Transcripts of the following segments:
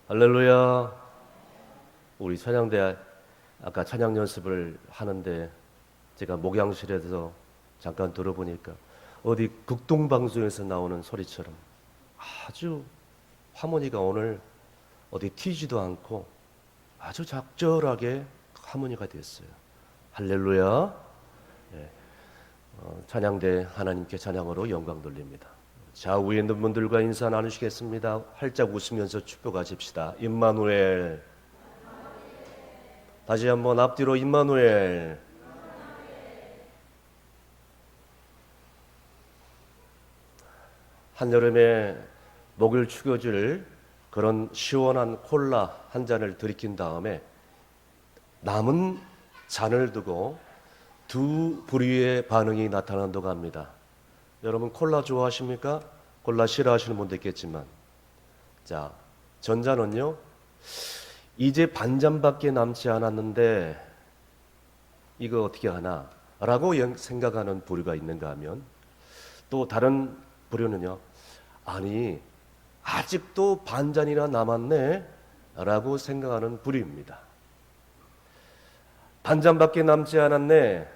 할렐루야. 우리 찬양대 아까 찬양 연습을 하는데 제가 목양실에서 잠깐 들어보니까 어디 극동방송에서 나오는 소리처럼 아주 하모니가 오늘 어디 튀지도 않고 아주 적절하게 하모니가 됐어요. 할렐루야. 예, 찬양대 하나님께 찬양으로 영광 돌립니다. 좌우에 있는 분들과 인사 나누시겠습니다. 활짝 웃으면서 축복하십시다. 임마누엘. 다시 한번 앞뒤로 임마누엘. 한여름에 목을 축여줄 그런 시원한 콜라 한 잔을 들이킨 다음에 남은 잔을 두고 두 부류의 반응이 나타난다고 합니다. 여러분 콜라 좋아하십니까? 콜라 싫어하시는 분도 있겠지만, 자, 전자는요, 이제 반잔밖에 남지 않았는데 이거 어떻게 하나 라고 생각하는 부류가 있는가 하면, 또 다른 부류는요, 아니 아직도 반잔이나 남았네 라고 생각하는 부류입니다. 반잔밖에 남지 않았네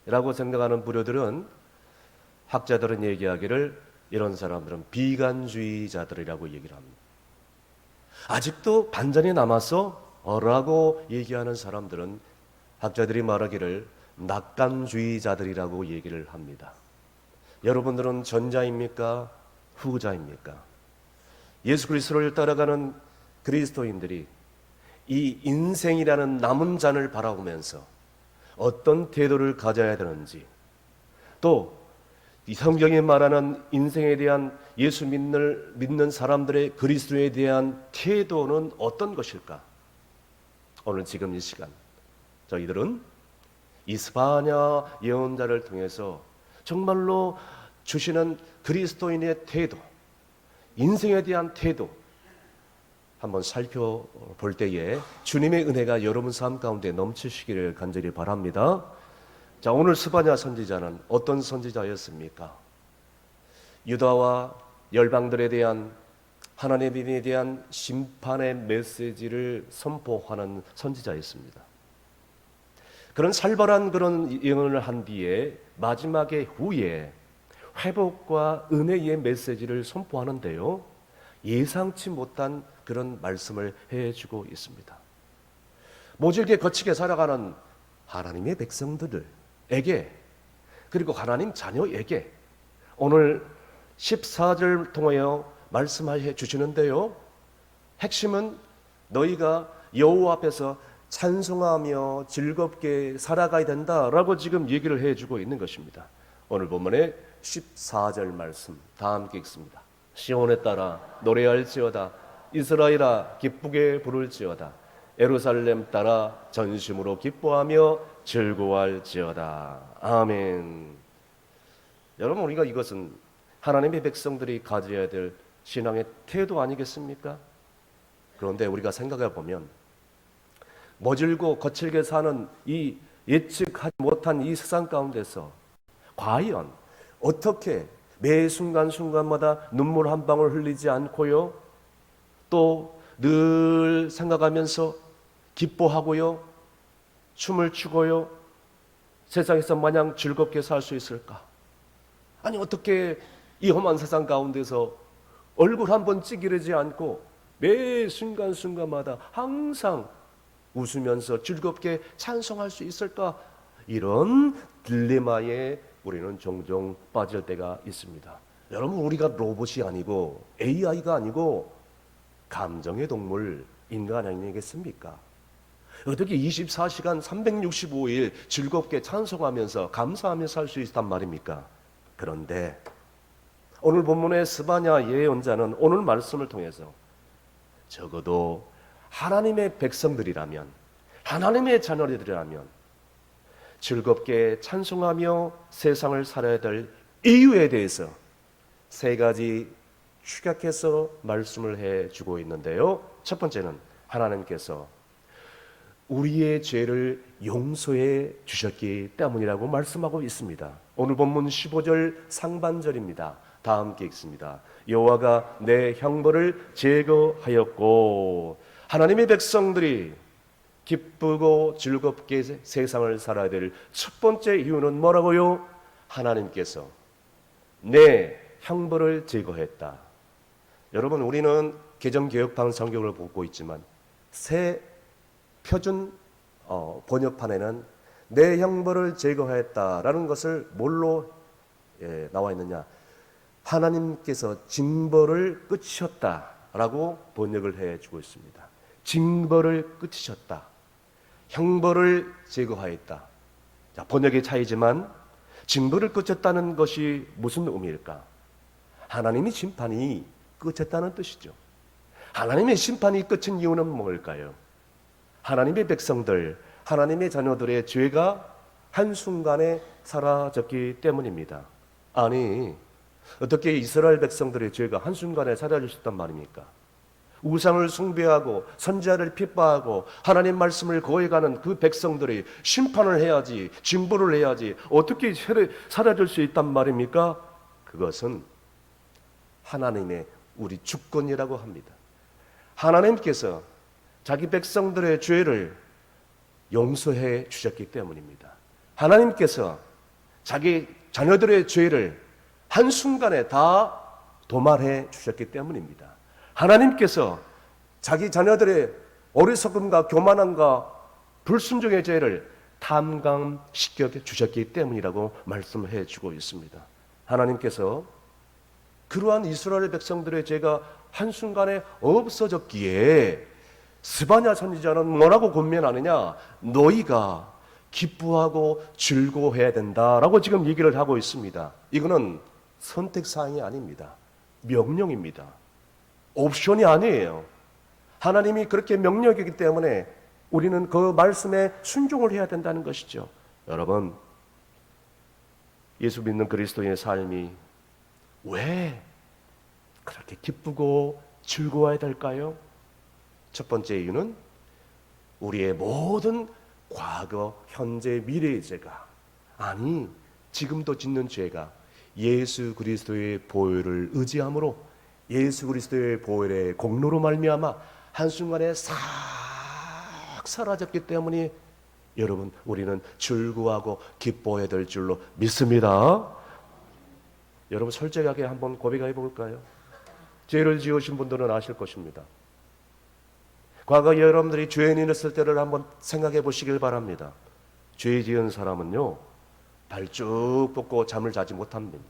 라고 생각하는 부류들은, 학자들은 얘기하기를 이런 사람들은 비관주의자들이라고 얘기를 합니다. 아직도 반잔이 남았어? 라고 얘기하는 사람들은 학자들이 말하기를 낙관주의자들이라고 얘기를 합니다. 여러분들은 전자입니까? 후자입니까? 예수 그리스도를 따라가는 그리스도인들이 이 인생이라는 남은 잔을 바라보면서 어떤 태도를 가져야 되는지, 또 이 성경에 말하는 인생에 대한 예수 믿는 사람들의 그리스도에 대한 태도는 어떤 것일까? 오늘 지금 이 시간 저희들은 이 스바냐 예언자를 통해서 정말로 주시는 그리스도인의 태도, 인생에 대한 태도 한번 살펴볼 때에 주님의 은혜가 여러분 삶 가운데 넘치시기를 간절히 바랍니다. 자, 오늘 스바냐 선지자는 어떤 선지자였습니까? 유다와 열방들에 대한 하나님에 대한 심판의 메시지를 선포하는 선지자였습니다. 그런 살벌한 그런 예언을 한 뒤에 마지막에 후에 회복과 은혜의 메시지를 선포하는데요, 예상치 못한 그런 말씀을 해주고 있습니다. 모질게 거치게 살아가는 하나님의 백성들에게, 그리고 하나님 자녀에게 오늘 14절 통하여 말씀해 주시는데요, 핵심은 너희가 여호와 앞에서 찬송하며 즐겁게 살아가야 된다라고 지금 얘기를 해주고 있는 것입니다. 오늘 본문의 14절 말씀 다 함께 읽습니다. 시온에 따라 노래할지어다, 이스라엘아 기쁘게 부를지어다, 예루살렘 따라 전심으로 기뻐하며 즐거워할지어다. 아멘. 여러분, 우리가 이것은 하나님의 백성들이 가져야 될 신앙의 태도 아니겠습니까? 그런데 우리가 생각해 보면 머질고 거칠게 사는 이 예측하지 못한 이 세상 가운데서 과연 어떻게 매 순간순간마다 눈물 한 방울 흘리지 않고요, 또 늘 생각하면서 기뻐하고요, 춤을 추고요, 세상에서 마냥 즐겁게 살 수 있을까? 아니 어떻게 이 험한 세상 가운데서 얼굴 한번 찌그러지 않고 매 순간순간마다 항상 웃으면서 즐겁게 찬송할 수 있을까? 이런 딜레마에 우리는 종종 빠질 때가 있습니다. 여러분, 우리가 로봇이 아니고 AI가 아니고 감정의 동물 인간 아니겠습니까? 어떻게 24시간 365일 즐겁게 찬송하면서 감사하며 살 수 있단 말입니까? 그런데 오늘 본문의 스바냐 예언자는 오늘 말씀을 통해서 적어도 하나님의 백성들이라면, 하나님의 자녀들이라면 즐겁게 찬송하며 세상을 살아야 될 이유에 대해서 세 가지 축약해서 말씀을 해주고 있는데요, 첫 번째는 하나님께서 우리의 죄를 용서해 주셨기 때문이라고 말씀하고 있습니다. 오늘 본문 15절 상반절입니다. 다 함께 읽습니다. 여호와가 내 형벌을 제거하였고, 하나님의 백성들이 기쁘고 즐겁게 세상을 살아야 될 첫 번째 이유는 뭐라고요? 하나님께서 내 형벌을 제거했다. 여러분, 우리는 개정개혁판 성경을 보고 있지만 새 표준 번역판에는 내 형벌을 제거했다라는 것을 뭘로 나와 있느냐? 하나님께서 징벌을 끝이셨다라고 번역을 해주고 있습니다. 징벌을 끝이셨다. 형벌을 제거하였다. 자, 번역의 차이지만 징벌을 끝쳤다는 것이 무슨 의미일까? 하나님의 심판이 끝쳤다는 뜻이죠. 하나님의 심판이 끝인 이유는 뭘까요? 하나님의 백성들, 하나님의 자녀들의 죄가 한순간에 사라졌기 때문입니다. 아니, 어떻게 이스라엘 백성들의 죄가 한순간에 사라질 수 있단 말입니까? 우상을 숭배하고 선지자를 핍박하고 하나님 말씀을 거역하는 그 백성들이 심판을 해야지, 징벌을 해야지 어떻게 사라질 수 있단 말입니까? 그것은 하나님의 우리 주권이라고 합니다. 하나님께서 자기 백성들의 죄를 용서해 주셨기 때문입니다. 하나님께서 자기 자녀들의 죄를 한순간에 다 도말해 주셨기 때문입니다. 하나님께서 자기 자녀들의 어리석음과 교만함과 불순종의 죄를 탐감시켜 주셨기 때문이라고 말씀해 주고 있습니다. 하나님께서 그러한 이스라엘 백성들의 죄가 한순간에 없어졌기에 스바냐 선지자는 뭐라고 권면하느냐? 너희가 기뻐하고 즐거워해야 된다라고 지금 얘기를 하고 있습니다. 이거는 선택사항이 아닙니다. 명령입니다. 옵션이 아니에요. 하나님이 그렇게 명령이기 때문에 우리는 그 말씀에 순종을 해야 된다는 것이죠. 여러분, 예수 믿는 그리스도인의 삶이 왜 그렇게 기쁘고 즐거워야 될까요? 첫 번째 이유는 우리의 모든 과거, 현재, 미래의 죄가, 아니 지금도 짓는 죄가 예수 그리스도의 보혈을 의지함으로 예수 그리스도의 보혈의 공로로 말미암아 한순간에 싹 사라졌기 때문에 여러분, 우리는 즐거워하고 기뻐해야 될 줄로 믿습니다. 여러분, 솔직하게 한번 고백해 볼까요? 죄를 지으신 분들은 아실 것입니다. 과거 여러분들이 죄인이었을 때를 한번 생각해 보시길 바랍니다. 죄 지은 사람은요, 발 쭉 뻗고 잠을 자지 못합니다.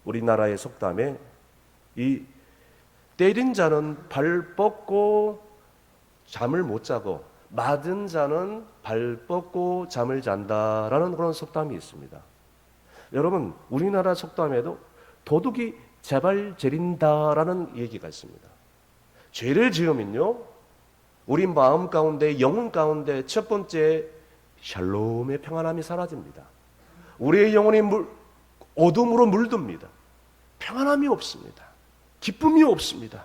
우리나라의 속담에 이 때린 자는 발 뻗고 잠을 못 자고 맞은 자는 발 뻗고 잠을 잔다라는 그런 속담이 있습니다. 여러분, 우리나라 속담에도 도둑이 제발 재린다라는 얘기가 있습니다. 죄를 지으면요, 우리 마음 가운데, 영혼 가운데 첫 번째 샬롬의 평안함이 사라집니다. 우리의 영혼이 어둠으로 물듭니다. 평안함이 없습니다. 기쁨이 없습니다.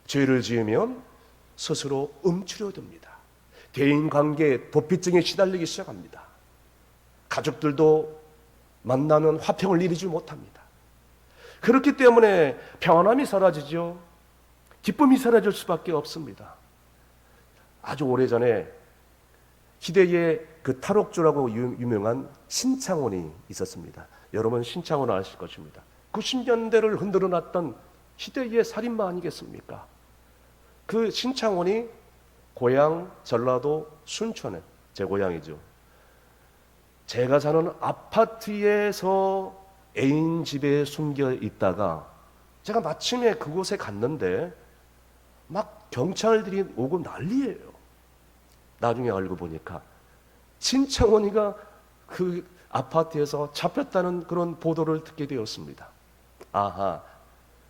죄를 지으면 스스로 움츠려듭니다. 대인관계에 도피증에 시달리기 시작합니다. 가족들도 만나면 화평을 이루지 못합니다. 그렇기 때문에 평안함이 사라지죠. 기쁨이 사라질 수밖에 없습니다. 아주 오래전에 시대의 그 탈옥주라고 유명한 신창원이 있었습니다. 여러분, 신창원 아실 것입니다. 90년대를 흔들어 놨던 시대의 살인마 아니겠습니까? 그 신창원이 고향 전라도 순천에, 제 고향이죠. 제가 사는 아파트에서 애인 집에 숨겨 있다가 제가 마침에 그곳에 갔는데 막 경찰들이 오고 난리예요. 나중에 알고 보니까 신창원이가 그 아파트에서 잡혔다는 그런 보도를 듣게 되었습니다. 아하,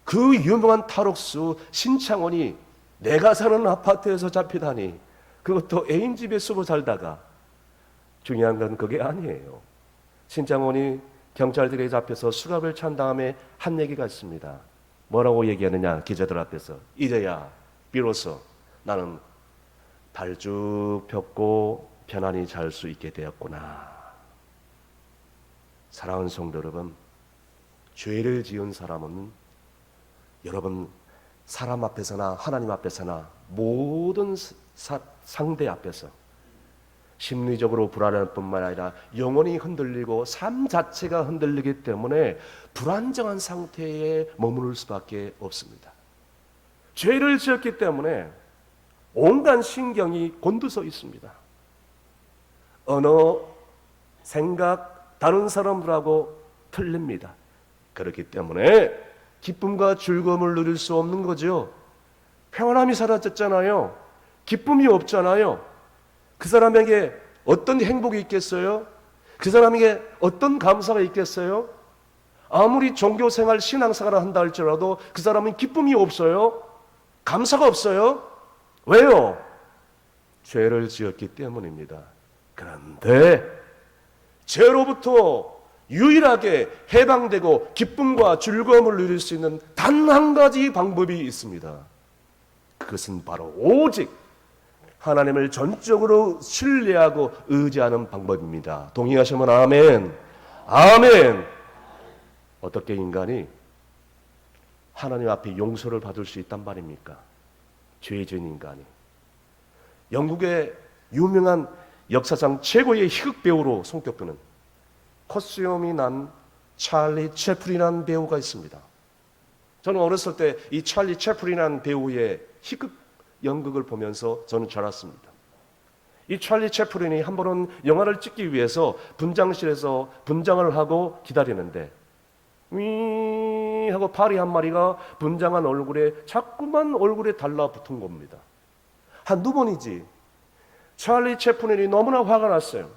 그 유명한 탈옥수 신창원이 내가 사는 아파트에서 잡히다니, 그것도 애인 집에 숨어 살다가. 중요한 건 그게 아니에요. 신창원이 경찰들에 잡혀서 수갑을 찬 다음에 한 얘기가 있습니다. 뭐라고 얘기하느냐, 기자들 앞에서. 이제야 비로소 나는 발 쭉 펴고 편안히 잘 수 있게 되었구나. 사랑하는 성도 여러분, 죄를 지은 사람은 여러분 사람 앞에서나 하나님 앞에서나 모든 상대 앞에서 심리적으로 불안할 뿐만 아니라 영혼이 흔들리고 삶 자체가 흔들리기 때문에 불안정한 상태에 머무를 수밖에 없습니다. 죄를 지었기 때문에 온갖 신경이 곤두서 있습니다. 언어, 생각, 다른 사람들하고 틀립니다. 그렇기 때문에 기쁨과 즐거움을 누릴 수 없는 거죠. 평안함이 사라졌잖아요. 기쁨이 없잖아요. 그 사람에게 어떤 행복이 있겠어요? 그 사람에게 어떤 감사가 있겠어요? 아무리 종교생활, 신앙생활을 한다 할지라도 그 사람은 기쁨이 없어요. 감사가 없어요. 왜요? 죄를 지었기 때문입니다. 그런데 죄로부터 유일하게 해방되고 기쁨과 즐거움을 누릴 수 있는 단 한 가지 방법이 있습니다. 그것은 바로 오직 하나님을 전적으로 신뢰하고 의지하는 방법입니다. 동의하시면 아멘. 아멘. 어떻게 인간이 하나님 앞에 용서를 받을 수 있단 말입니까? 죄 지은 인간이. 영국의 유명한 역사상 최고의 희극 배우로 손꼽히는 코스염이 난 찰리 채플린이라는 배우가 있습니다. 저는 어렸을 때 이 찰리 채플린이라는 배우의 희극 연극을 보면서 저는 자랐습니다. 이 찰리 채플린이 한 번은 영화를 찍기 위해서 분장실에서 분장을 하고 기다리는데 위 하고 파리 한 마리가 분장한 얼굴에 자꾸만 얼굴에 달라붙은 겁니다. 한두 번이지. 찰리 채플린이 너무나 화가 났어요.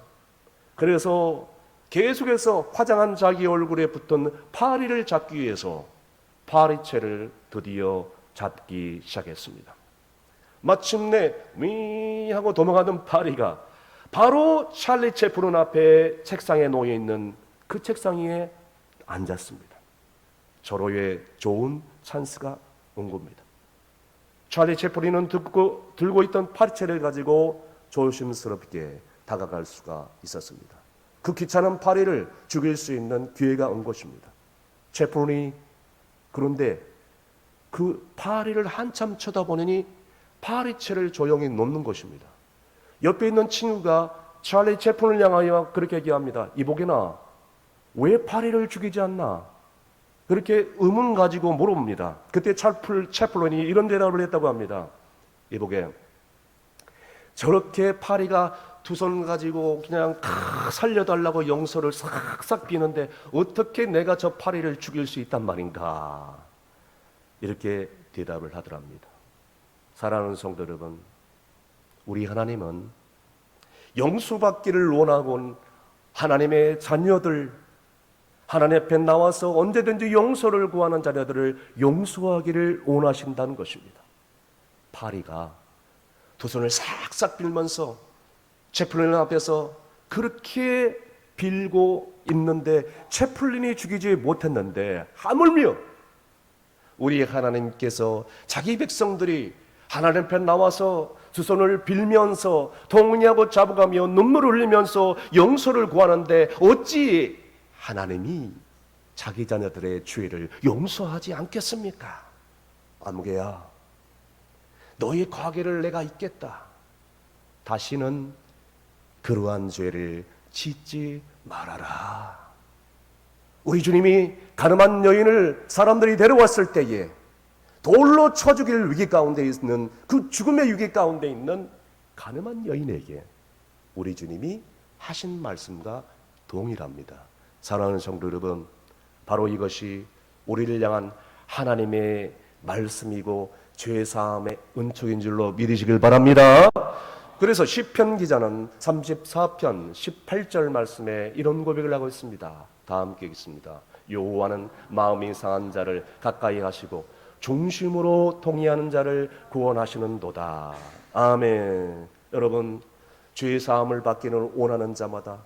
그래서 계속해서 화장한 자기 얼굴에 붙은 파리를 잡기 위해서 파리채를 드디어 잡기 시작했습니다. 마침내 위 하고 도망가던 파리가 바로 찰리 채플린 앞에 책상에 놓여 있는 그 책상 위에 앉았습니다. 절호의 좋은 찬스가 온 겁니다. 찰리 채플린은 들고 있던 파리채를 가지고 조심스럽게 다가갈 수가 있었습니다. 그 귀찮은 파리를 죽일 수 있는 기회가 온 것입니다. 채플린이 그런데 그 파리를 한참 쳐다보니 파리채를 조용히 놓는 것입니다. 옆에 있는 친구가 찰리 채플린을 향하여 그렇게 얘기합니다. 이보게나, 왜 파리를 죽이지 않나? 그렇게 의문 가지고 물어봅니다. 그때 채플린이 이런 대답을 했다고 합니다. 이보게, 저렇게 파리가 두 손 가지고 그냥 살려달라고 용서를 싹싹 비는데 어떻게 내가 저 파리를 죽일 수 있단 말인가? 이렇게 대답을 하더랍니다. 사랑하는 성도 여러분, 우리 하나님은 용서받기를 원하고 온 하나님의 자녀들, 하나님 앞에 나와서 언제든지 용서를 구하는 자녀들을 용서하기를 원하신다는 것입니다. 파리가 두 손을 싹싹 빌면서 채플린 앞에서 그렇게 빌고 있는데 채플린이 죽이지 못했는데 하물며 우리 하나님께서 자기 백성들이 하나님 앞에 나와서 두 손을 빌면서 동의하고 잡아가며 눈물을 흘리면서 용서를 구하는데 어찌 하나님이 자기 자녀들의 죄를 용서하지 않겠습니까? 아무개야, 너의 과거를 내가 잊겠다. 다시는 그러한 죄를 짓지 말아라. 우리 주님이 가늠한 여인을 사람들이 데려왔을 때에 돌로 쳐 죽일 위기 가운데 있는 그 죽음의 위기 가운데 있는 가늠한 여인에게 우리 주님이 하신 말씀과 동일합니다. 사랑하는 성도 여러분, 바로 이것이 우리를 향한 하나님의 말씀이고 죄사함의 은총인 줄로 믿으시길 바랍니다. 그래서 시편 기자는 34편 18절 말씀에 이런 고백을 하고 있습니다. 다 함께 읽습니다. 여호와는 마음이 상한 자를 가까이 하시고 중심으로 통의하는 자를 구원하시는도다. 아멘. 여러분, 죄 사함을 받기를 원하는 자마다,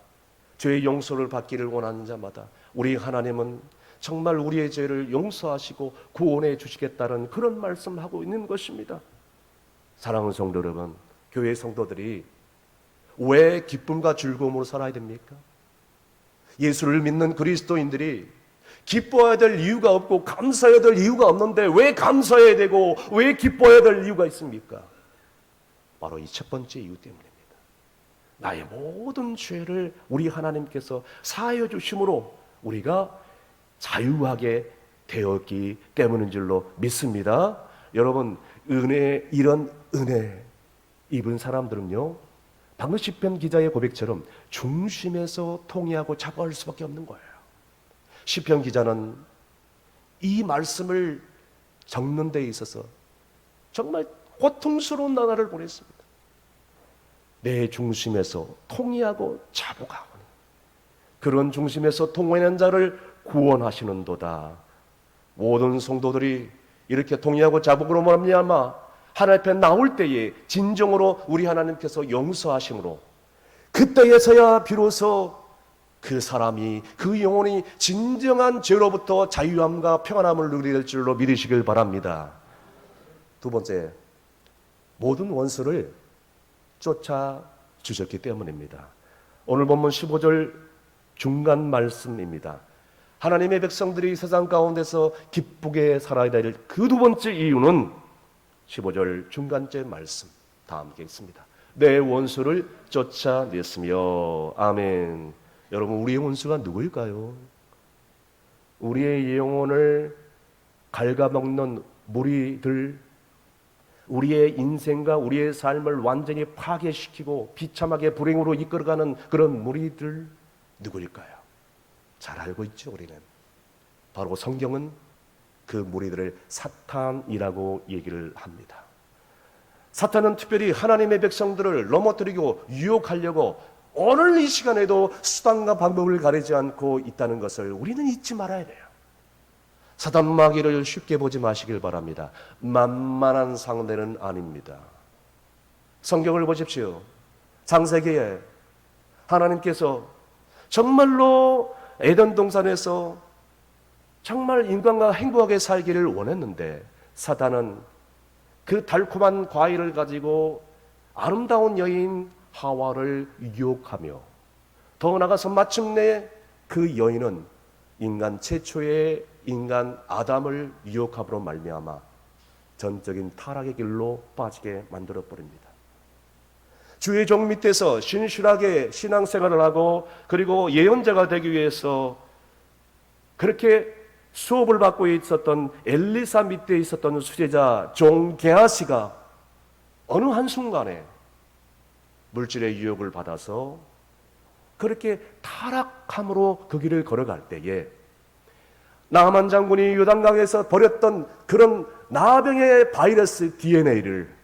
죄의 용서를 받기를 원하는 자마다 우리 하나님은 정말 우리의 죄를 용서하시고 구원해 주시겠다는 그런 말씀하고 있는 것입니다. 사랑하는 성도 여러분, 교회 성도들이 왜 기쁨과 즐거움으로 살아야 됩니까? 예수를 믿는 그리스도인들이 기뻐해야 될 이유가 없고 감사해야 될 이유가 없는데 왜 감사해야 되고 왜 기뻐해야 될 이유가 있습니까? 바로 이 첫 번째 이유 때문입니다. 나의 모든 죄를 우리 하나님께서 사하여 주심으로 우리가 자유하게 되었기 때문인 줄로 믿습니다. 여러분, 이런 은혜 입은 사람들은요, 방금 시편 기자의 고백처럼 중심에서 통회하고 자부할 수밖에 없는 거예요. 시편 기자는 이 말씀을 적는 데 있어서 정말 고통스러운 나날을 보냈습니다. 내 중심에서 통회하고 자부하오니 그런 중심에서 통회하는 자를 구원하시는도다. 모든 성도들이 이렇게 통회하고 자복으로 말미암아 하나님 앞에 나올 때에 진정으로 우리 하나님께서 용서하심으로 그때에서야 비로소 그 사람이, 그 영혼이 진정한 죄로부터 자유함과 평안함을 누리게 될 줄로 믿으시길 바랍니다. 두 번째, 모든 원수를 쫓아주셨기 때문입니다. 오늘 본문 15절 중간 말씀입니다. 하나님의 백성들이 세상 가운데서 기쁘게 살아야 될 그 두 번째 이유는 15절 중간째 말씀 다 함께 있습니다. 내 원수를 쫓아냈으며. 아멘. 여러분, 우리의 원수가 누구일까요? 우리의 영혼을 갉아먹는 무리들, 우리의 인생과 우리의 삶을 완전히 파괴시키고 비참하게 불행으로 이끌어가는 그런 무리들 누구일까요? 잘 알고 있죠, 우리는. 바로 성경은 그 무리들을 사탄이라고 얘기를 합니다. 사탄은 특별히 하나님의 백성들을 넘어뜨리고 유혹하려고 오늘 이 시간에도 수단과 방법을 가리지 않고 있다는 것을 우리는 잊지 말아야 돼요. 사단 마귀를 쉽게 보지 마시길 바랍니다. 만만한 상대는 아닙니다. 성경을 보십시오. 창세기에 하나님께서 정말로 에덴 동산에서 정말 인간과 행복하게 살기를 원했는데 사단은 그 달콤한 과일을 가지고 아름다운 여인 하와를 유혹하며 더 나아가서 마침내 그 여인은 인간 최초의 인간 아담을 유혹함으로 말미암아 전적인 타락의 길로 빠지게 만들어 버립니다. 주의 종 밑에서 신실하게 신앙생활을 하고 그리고 예언자가 되기 위해서 그렇게 수업을 받고 있었던 엘리사 밑에 있었던 수제자 종 게하시가 어느 한순간에 물질의 유혹을 받아서 그렇게 타락함으로 그 길을 걸어갈 때에 나하만 장군이 요단강에서 버렸던 그런 나병의 바이러스 DNA를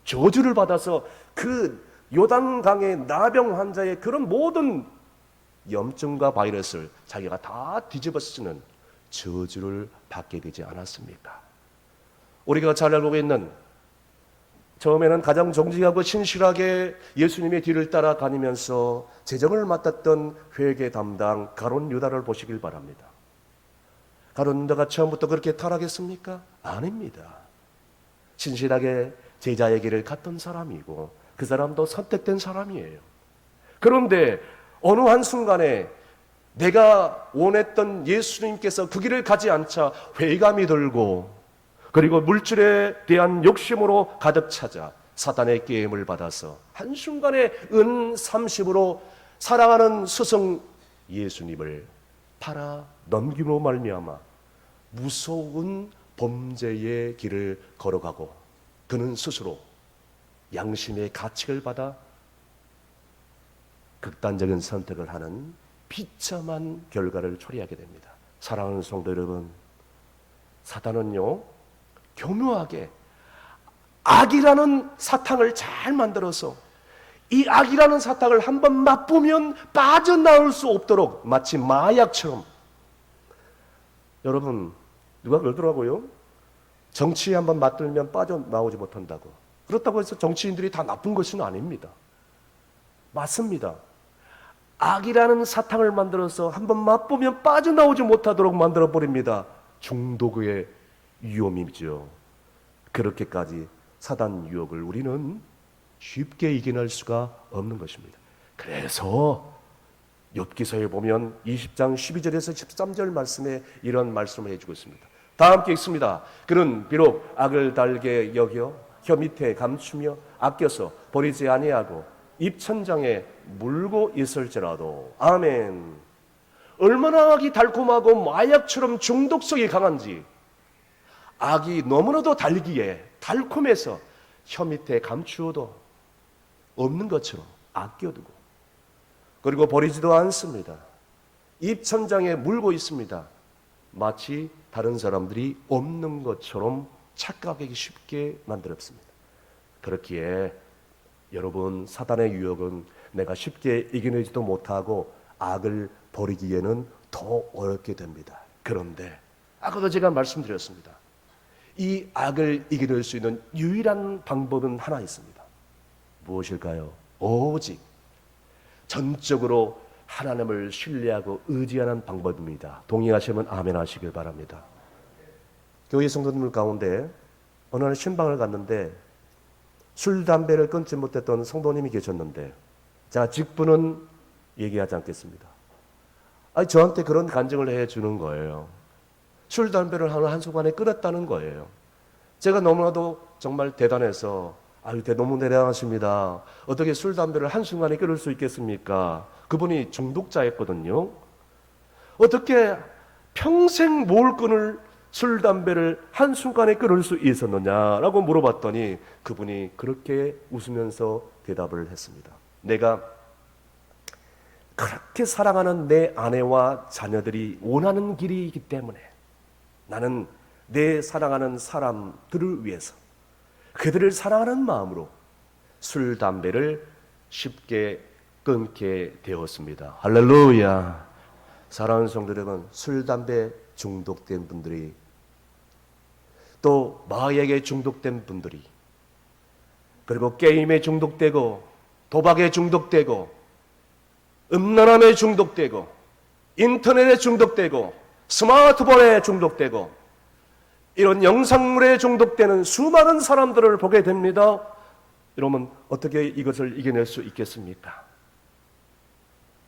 저주를 받아서 그 요단강의 나병 환자의 그런 모든 염증과 바이러스를 자기가 다 뒤집어 쓰는 저주를 받게 되지 않았습니까? 우리가 잘 알고 있는 처음에는 가장 정직하고 신실하게 예수님의 뒤를 따라다니면서 재정을 맡았던 회계 담당 가룟 유다를 보시길 바랍니다. 가룟 유다가 처음부터 그렇게 타락했습니까? 아닙니다. 신실하게 제자의 길을 갔던 사람이고 그 사람도 선택된 사람이에요. 그런데 어느 한순간에 내가 원했던 예수님께서 그 길을 가지 않자 회의감이 들고 그리고 물질에 대한 욕심으로 가득 차자 사탄의 게임을 받아서 한순간에 은 30으로 사랑하는 스승 예수님을 팔아 넘김으로 말미암아 무서운 범죄의 길을 걸어가고 그는 스스로 양심의 가책을 받아 극단적인 선택을 하는 비참한 결과를 초래하게 됩니다. 사랑하는 성도 여러분, 사탄은요 교묘하게 악이라는 사탕을 잘 만들어서 이 악이라는 사탕을 한번 맛보면 빠져나올 수 없도록 마치 마약처럼, 여러분 누가 그러더라고요. 정치에 한번 맛들면 빠져나오지 못한다고. 그렇다고 해서 정치인들이 다 나쁜 것은 아닙니다. 맞습니다. 악이라는 사탕을 만들어서 한번 맛보면 빠져나오지 못하도록 만들어버립니다. 중독의 위험이죠. 그렇게까지 사단 유혹을 우리는 쉽게 이겨낼 수가 없는 것입니다. 그래서 욥기서에 보면 20장 12절에서 13절 말씀에 이런 말씀을 해주고 있습니다. 다 함께 읽습니다. 그는 비록 악을 달게 여겨 혀 밑에 감추며 아껴서 버리지 아니하고 입천장에 물고 있을지라도. 아멘. 얼마나 악이 달콤하고 마약처럼 중독성이 강한지, 악이 너무나도 달기에 달콤해서 혀 밑에 감추어도 없는 것처럼 아껴두고, 그리고 버리지도 않습니다. 입천장에 물고 있습니다. 마치 다른 사람들이 없는 것처럼 착각하기 쉽게 만들었습니다. 그렇기에 여러분, 사단의 유혹은 내가 쉽게 이겨내지도 못하고 악을 버리기에는 더 어렵게 됩니다. 그런데 아까도 제가 말씀드렸습니다. 이 악을 이겨낼 수 있는 유일한 방법은 하나 있습니다. 무엇일까요? 오직 전적으로 하나님을 신뢰하고 의지하는 방법입니다. 동의하시면 아멘 하시길 바랍니다. 교회 성도님들 가운데 어느 날 신방을 갔는데 술, 담배를 끊지 못했던 성도님이 계셨는데, 제가 직분은 얘기하지 않겠습니다. 저한테 그런 간증을 해주는 거예요. 술, 담배를 한순간에 끊었다는 거예요. 제가 너무나도 정말 대단해서, 너무 대단하십니다. 어떻게 술, 담배를 한순간에 끊을 수 있겠습니까? 그분이 중독자였거든요. 어떻게 평생 뭘 끊을 술, 담배를 한순간에 끊을 수 있었느냐라고 물어봤더니 그분이 그렇게 웃으면서 대답을 했습니다. 내가 그렇게 사랑하는 내 아내와 자녀들이 원하는 길이기 때문에 나는 내 사랑하는 사람들을 위해서, 그들을 사랑하는 마음으로 술, 담배를 쉽게 끊게 되었습니다. 할렐루야. 사랑하는 성도 여러분, 술, 담배 중독된 분들이, 또 마약에 중독된 분들이, 그리고 게임에 중독되고 도박에 중독되고 음란함에 중독되고 인터넷에 중독되고 스마트폰에 중독되고 이런 영상물에 중독되는 수많은 사람들을 보게 됩니다. 여러분, 어떻게 이것을 이겨낼 수 있겠습니까?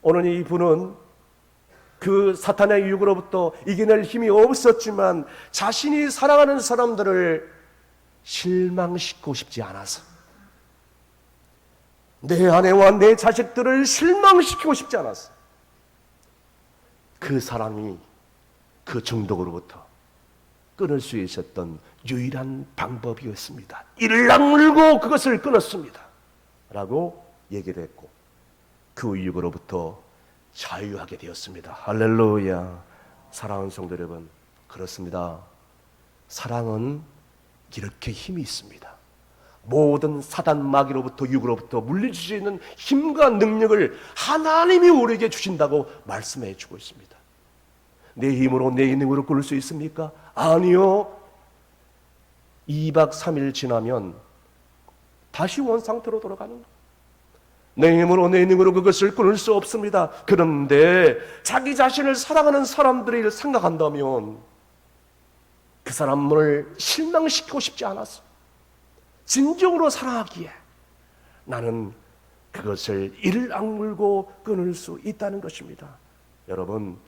오늘 이분은 그 사탄의 유혹으로부터 이겨낼 힘이 없었지만 자신이 사랑하는 사람들을 실망시키고 싶지 않아서, 내 아내와 내 자식들을 실망시키고 싶지 않았어. 그 사람이 그 중독으로부터 끊을 수 있었던 유일한 방법이었습니다. 이를 악물고 그것을 끊었습니다 라고 얘기를 했고, 그 유혹으로부터 자유하게 되었습니다. 할렐루야. 사랑하는 성도 여러분, 그렇습니다. 사랑은 이렇게 힘이 있습니다. 모든 사단 마귀로부터 유혹으로부터 물리칠 수 있는 힘과 능력을 하나님이 우리에게 주신다고 말씀해 주고 있습니다. 내 힘으로, 내 능력으로 끊을 수 있습니까? 아니요. 2박 3일 지나면 다시 원상태로 돌아가는 거예요. 내 힘으로, 내 능력으로 그것을 끊을 수 없습니다. 그런데 자기 자신을 사랑하는 사람들을 생각한다면 그 사람을 실망시키고 싶지 않았어. 진정으로 사랑하기에 나는 그것을 이를 악물고 끊을 수 있다는 것입니다. 여러분,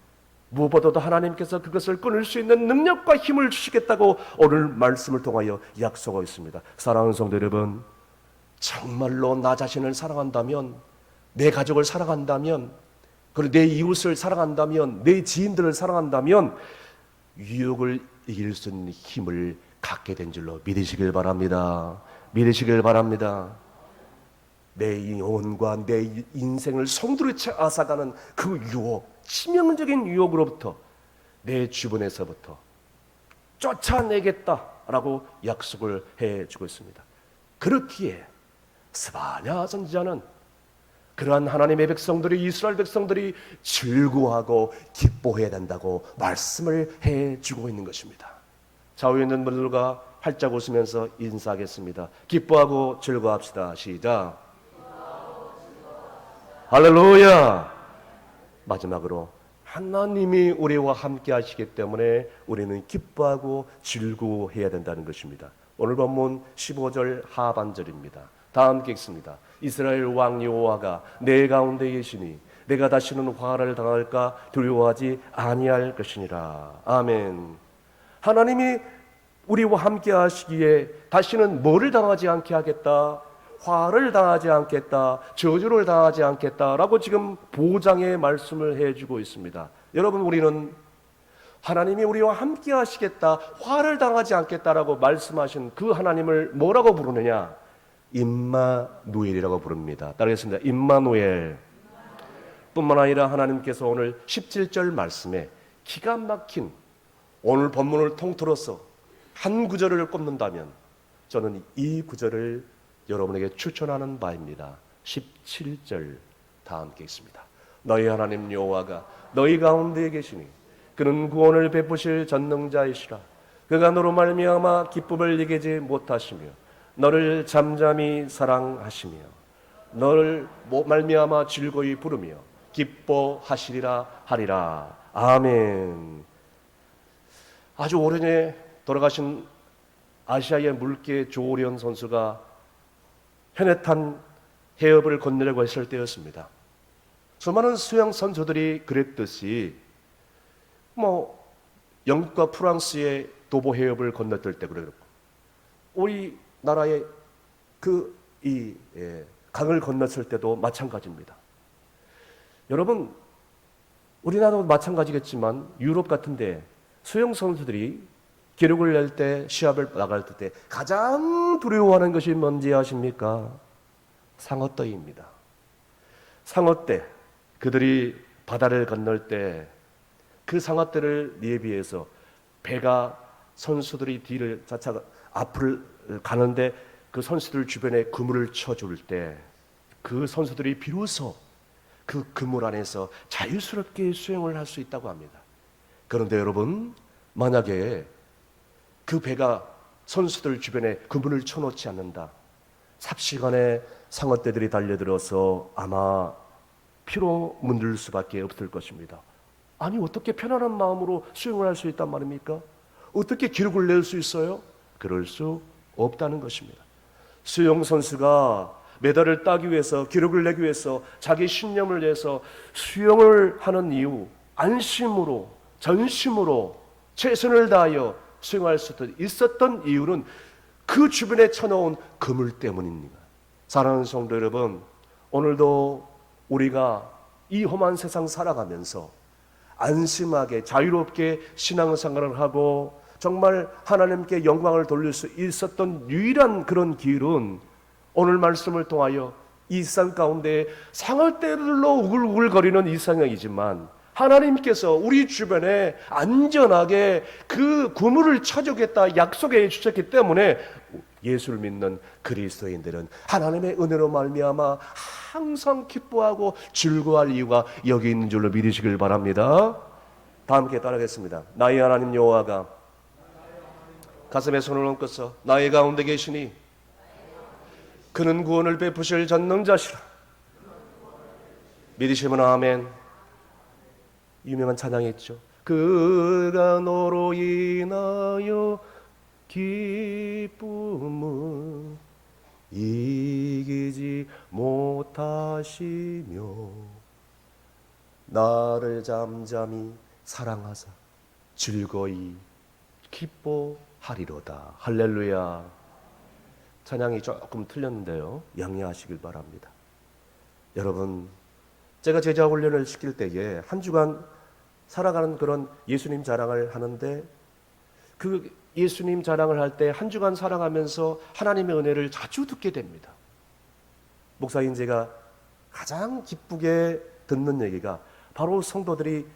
무엇보다도 하나님께서 그것을 끊을 수 있는 능력과 힘을 주시겠다고 오늘 말씀을 통하여 약속하고 있습니다. 사랑하는 성도 여러분, 정말로 나 자신을 사랑한다면, 내 가족을 사랑한다면, 그리고 내 이웃을 사랑한다면, 내 지인들을 사랑한다면 유혹을 이길 수 있는 힘을 갖게 된 줄로 믿으시길 바랍니다. 믿으시길 바랍니다. 내 영혼과 내 인생을 송두리째 앗아가는 그 유혹, 치명적인 유혹으로부터 내 주변에서부터 쫓아내겠다라고 약속을 해주고 있습니다. 그렇기에 스바냐 선지자는 그러한 하나님의 백성들이, 이스라엘 백성들이 즐거워하고 기뻐해야 된다고 말씀을 해주고 있는 것입니다. 좌우에 있는 분들과 활짝 웃으면서 인사하겠습니다. 기뻐하고 즐거워합시다. 시작. 할렐루야. 마지막으로 하나님이 우리와 함께 하시기 때문에 우리는 기뻐하고 즐거워해야 된다는 것입니다. 오늘 본문 15절 하반절입니다. 다 함께 읽습니다. 이스라엘 왕 여호와가 내 가운데 계시니 내가 다시는 화를 당할까 두려워하지 아니할 것이니라. 아멘. 하나님이 우리와 함께 하시기에 다시는 뭐를 당하지 않게 하겠다? 화를 당하지 않겠다, 저주를 당하지 않겠다라고 지금 보장의 말씀을 해주고 있습니다. 여러분, 우리는 하나님이 우리와 함께 하시겠다, 화를 당하지 않겠다라고 말씀하신 그 하나님을 뭐라고 부르느냐? 임마누엘이라고 부릅니다. 따르겠습니다. 임마누엘. 뿐만 아니라 하나님께서 오늘 17절 말씀에 기가 막힌 오늘 본문을 통틀어서 한 구절을 꼽는다면 저는 이 구절을 여러분에게 추천하는 바입니다. 17절 다 함께 있습니다. 너희 하나님 여호와가 너희 가운데 계시니 그는 구원을 베푸실 전능자이시라. 그가 너로 말미암아 기쁨을 이기지 못하시며 너를 잠잠히 사랑하시며 너를 말미암아 즐거이 부르며 기뻐하시리라 하리라. 아멘. 아주 오래전에 돌아가신 아시아의 물개 조오련 선수가 현해탄 해협을 건너려고 했을 때였습니다. 수많은 수영 선수들이 그랬듯이 영국과 프랑스의 도보 해협을 건넜을 때 그랬고 우리나라의 강을 건넜을 때도 마찬가지입니다. 여러분, 우리나라도 마찬가지겠지만 유럽 같은데 수영 선수들이 기록을 낼 때, 시합을 나갈 때 가장 두려워하는 것이 뭔지 아십니까? 상어떼입니다. 상어떼, 그들이 바다를 건널 때 그 상어떼를 예비해서 배가 선수들이 앞을 가는데 그 선수들 주변에 그물을 쳐줄 때 그 선수들이 비로소 그 그물 안에서 자유스럽게 수영을 할 수 있다고 합니다. 그런데 여러분, 만약에 그 배가 선수들 주변에 그물을 쳐놓지 않는다, 삽시간에 상어떼들이 달려들어서 아마 피로 문들 수밖에 없을 것입니다. 아니, 어떻게 편안한 마음으로 수영을 할 수 있단 말입니까? 어떻게 기록을 낼 수 있어요? 그럴 수 없다는 것입니다. 수영 선수가 메달을 따기 위해서, 기록을 내기 위해서 자기 신념을 내서 수영을 하는 이유, 안심으로, 전심으로 최선을 다하여 수영할 수 있었던 이유는 그 주변에 쳐놓은 그물 때문입니다. 사랑하는 성도 여러분, 오늘도 우리가 이 험한 세상 살아가면서 안심하게 자유롭게 신앙생활을 하고 정말 하나님께 영광을 돌릴 수 있었던 유일한 그런 길은 오늘 말씀을 통하여 이 세상 가운데 상어떼들로 우글우글거리는 이 세상이지만 하나님께서 우리 주변에 안전하게 그 그물을 쳐주겠다 약속해 주셨기 때문에 예수를 믿는 그리스도인들은 하나님의 은혜로 말미암아 항상 기뻐하고 즐거워할 이유가 여기 있는 줄로 믿으시길 바랍니다. 다 함께 따라하겠습니다. 나의 하나님 여호와가 가슴에 손을 얹고서 나의 가운데 계시니 그는 구원을 베푸실 전능자시라. 믿으시면 아멘. 유명한 찬양이 있죠. 그가 너로 인하여 기쁨을 이기지 못하시며 나를 잠잠히 사랑하사 즐거이 기뻐하리로다. 할렐루야. 찬양이 조금 틀렸는데요, 양해하시길 바랍니다. 여러분, 제가 제자 훈련을 시킬 때에 한 주간 살아가는 그런 예수님 자랑을 하는데 그 예수님 자랑을 할 때 한 주간 살아가면서 하나님의 은혜를 자주 듣게 됩니다. 목사인 제가 가장 기쁘게 듣는 얘기가 바로 성도들이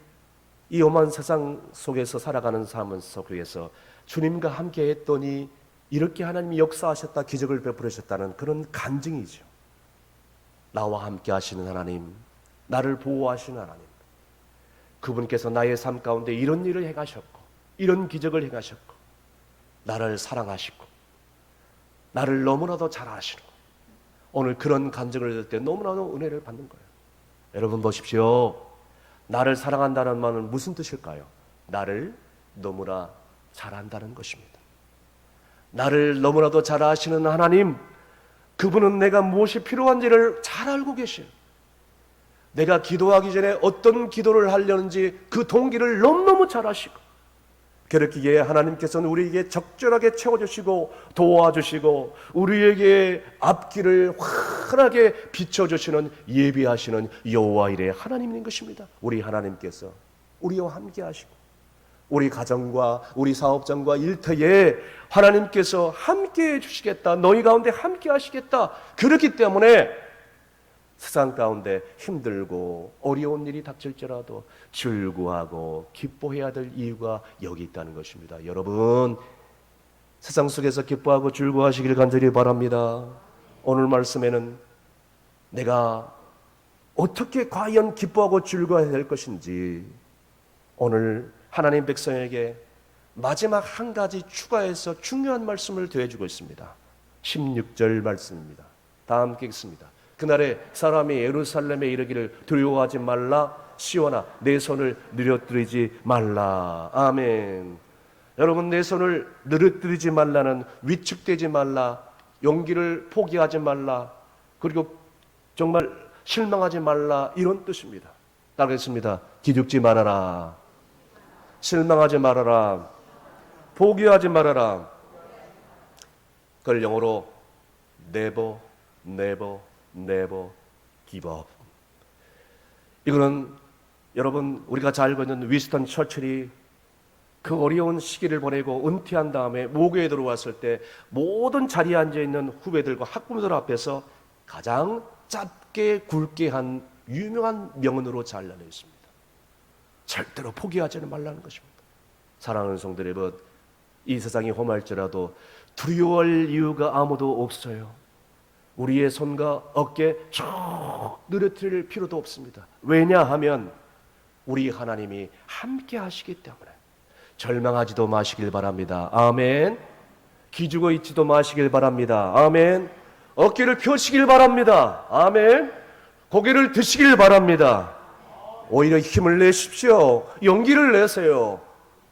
이 험한 세상 속에서 살아가는 삶 속에서 주님과 함께 했더니 이렇게 하나님이 역사하셨다, 기적을 베풀으셨다는 그런 간증이죠. 나와 함께 하시는 하나님, 나를 보호하시는 하나님, 그분께서 나의 삶 가운데 이런 일을 행하셨고 이런 기적을 행하셨고 나를 사랑하시고 나를 너무나도 잘 아시고 오늘 그런 간증을 들을 때 너무나도 은혜를 받는 거예요. 여러분 보십시오. 나를 사랑한다는 말은 무슨 뜻일까요? 나를 너무나 잘 안다는 것입니다. 나를 너무나도 잘 아시는 하나님, 그분은 내가 무엇이 필요한지를 잘 알고 계셔요. 내가 기도하기 전에 어떤 기도를 하려는지 그 동기를 너무너무 잘 아시고, 그렇기에 하나님께서는 우리에게 적절하게 채워주시고 도와주시고 우리에게 앞길을 환하게 비춰주시는 예비하시는 여호와 이레 하나님인 것입니다. 우리 하나님께서 우리와 함께 하시고 우리 가정과 우리 사업장과 일터에 하나님께서 함께 해주시겠다, 너희 가운데 함께 하시겠다. 그렇기 때문에 세상 가운데 힘들고 어려운 일이 닥칠지라도 즐거워하고 기뻐해야 될 이유가 여기 있다는 것입니다. 여러분, 세상 속에서 기뻐하고 즐거워하시길 간절히 바랍니다. 오늘 말씀에는 내가 어떻게 과연 기뻐하고 즐거워해야 될 것인지 오늘 하나님 백성에게 마지막 한 가지 추가해서 중요한 말씀을 더해주고 있습니다. 16절 말씀입니다. 다 함께 읽습니다. 그날에 사람이 예루살렘에 이르기를 두려워하지 말라, 시온아 내 손을 느려뜨리지 말라. 아멘. 여러분, 내 손을 느려뜨리지 말라는 위축되지 말라, 용기를 포기하지 말라, 그리고 정말 실망하지 말라, 이런 뜻입니다. 따르겠습니다. 기죽지 말아라, 실망하지 말아라, 포기하지 말아라. 그걸 영어로 never, never, never give up. 이거는 여러분, 우리가 잘 알고 있는 위스턴 처칠이 그 어려운 시기를 보내고 은퇴한 다음에 모교에 들어왔을 때 모든 자리에 앉아있는 후배들과 학부모들 앞에서 가장 짧게 굵게 한 유명한 명언으로 잘 알려 있습니다. 절대로 포기하지 말라는 것입니다. 사랑하는 성도 여러분, 이 세상이 험할지라도 두려워할 이유가 아무도 없어요. 우리의 손과 어깨 쭉 느려뜨릴 필요도 없습니다. 왜냐하면 우리 하나님이 함께 하시기 때문에. 절망하지도 마시길 바랍니다. 아멘. 기죽어 있지도 마시길 바랍니다. 아멘. 어깨를 펴시길 바랍니다. 아멘. 고개를 드시길 바랍니다. 오히려 힘을 내십시오. 용기를 내세요.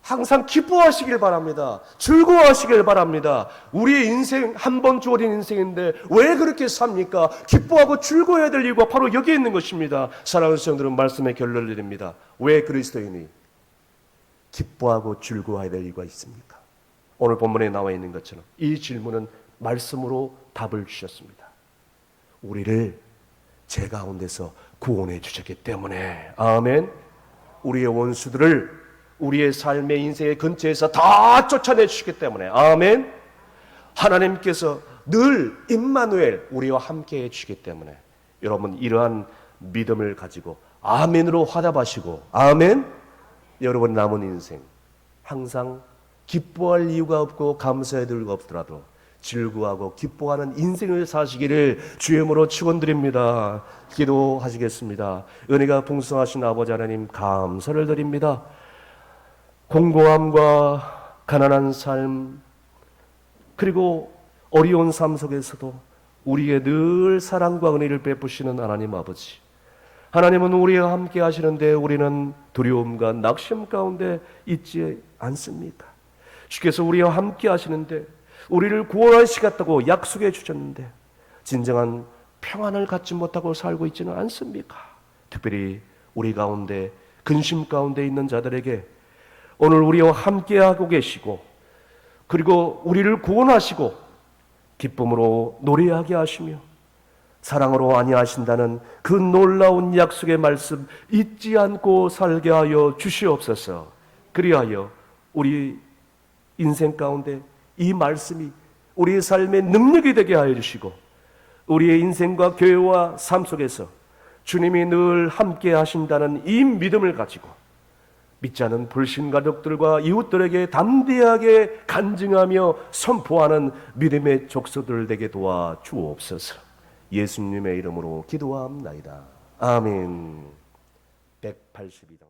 항상 기뻐하시길 바랍니다. 즐거워하시길 바랍니다. 우리의 인생, 한 번 주어진 인생인데 왜 그렇게 삽니까? 기뻐하고 즐거워해야 될 이유가 바로 여기에 있는 것입니다. 사랑하는 성도들은 말씀의 결론을 내립니다. 왜 그리스도인이 기뻐하고 즐거워해야 될 이유가 있습니까? 오늘 본문에 나와 있는 것처럼 이 질문은 말씀으로 답을 주셨습니다. 우리를 죄 가운데서 구원해 주셨기 때문에. 아멘. 우리의 원수들을 우리의 삶의 인생의 근처에서 다 쫓아내 주시기 때문에. 아멘. 하나님께서 늘 임마누엘, 우리와 함께 해 주시기 때문에 여러분, 이러한 믿음을 가지고 아멘으로 화답하시고, 아멘. 여러분 남은 인생 항상 기뻐할 이유가 없고 감사해야 될 이유가 없더라도 즐거워하고 기뻐하는 인생을 사시기를 주의 이름으로 축원드립니다. 기도하시겠습니다. 은혜가 풍성하신 아버지 하나님, 감사를 드립니다. 공고함과 가난한 삶, 그리고 어려운 삶 속에서도 우리의 늘 사랑과 은혜를 베푸시는 하나님 아버지, 하나님은 우리와 함께 하시는데 우리는 두려움과 낙심 가운데 있지 않습니까? 주께서 우리와 함께 하시는데 우리를 구원하시겠다고 약속해 주셨는데 진정한 평안을 갖지 못하고 살고 있지는 않습니까? 특별히 우리 가운데 근심 가운데 있는 자들에게 오늘 우리와 함께하고 계시고, 그리고 우리를 구원하시고 기쁨으로 노래하게 하시며 사랑으로 안위하신다는 그 놀라운 약속의 말씀 잊지 않고 살게 하여 주시옵소서. 그리하여 우리 인생 가운데 이 말씀이 우리의 삶의 능력이 되게 하여 주시고, 우리의 인생과 교회와 삶 속에서 주님이 늘 함께 하신다는 이 믿음을 가지고 믿지 않은 불신가족들과 이웃들에게 담대하게 간증하며 선포하는 믿음의 족속들 되게 도와 주옵소서. 예수님의 이름으로 기도합나이다. 아멘. 182장.